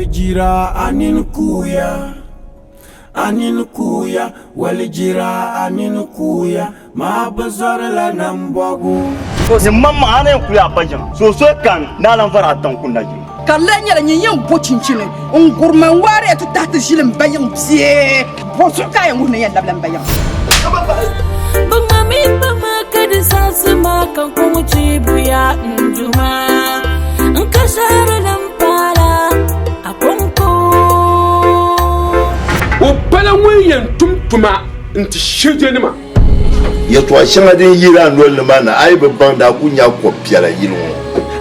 walijira anin kuya walijira anin kuya ma bazar la nambagu so mamma ana kuya bajam so kan nalan fara tan kundaji kalanya la nyen bo chinchine ngurman ware to tata jilim bayam pie bo so kay ngurna yan dablam bayam bangami bama kadi sansima kan ko chibuya nduma nkashara lampala akonko o bala wenyan tumtuma nti shejenima ya to shanga din yira ndol mana ai babban da kunya ko piara yinu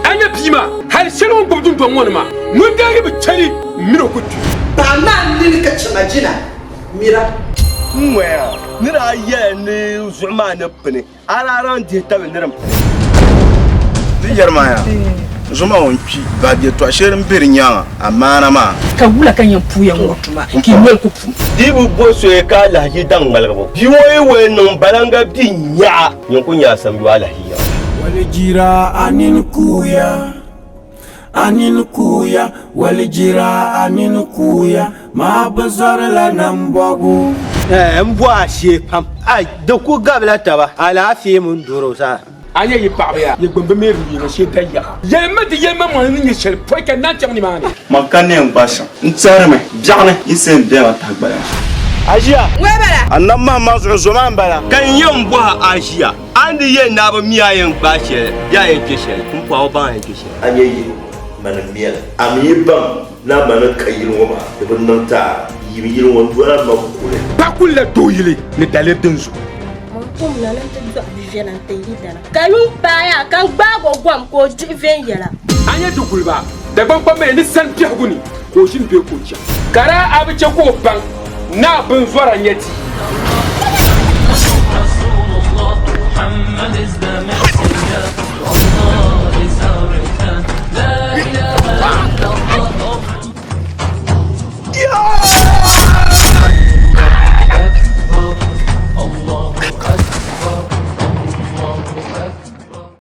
anya bima har shalon gobdun don wonma mun da ga bicari miro kutu ba nan ni ka chamajina mira nwaya nira ye ni zuma ne pene ala ran de tabendiram ni jarmaya zuma wonki ba de to asherin birnya amana ma ka wula kan yan puya ngotuma ki wel ku pu dibu boso e ka lahi dan malgabo biwoyi we non balanga binya yonkun ya san biwa lahiya walijira anin kuya walijira anin kuya ma bazar la nambagu mbwa she pam ai da ku gabla ta ba ala fi mun duro sa anya yi pabiya ye gbembe meri ni she tayya ye medi ye mamma ni shel poika na chamni mani makane mbasha ntsarme biane isen biya tagbala ajiya webara annan ma masu zuma bala kan yin buha ajiya an di yin na ba miyayen bashe ya yanke shi kun fawo ba yanke shi anyayi mana miya amiban na mana kayin woma ibn nan ta yirin wando na ma kule ba kulle doyile ni dale dinzu Kom na nan ta do abijena tayi dana kanun baya kan gbago gwam ko jiven yala anya dugulba da gbangban mai ni san pihguni ko shin be ko ciya kara abice ko ban na bin zoran yati Muhammad is the messenger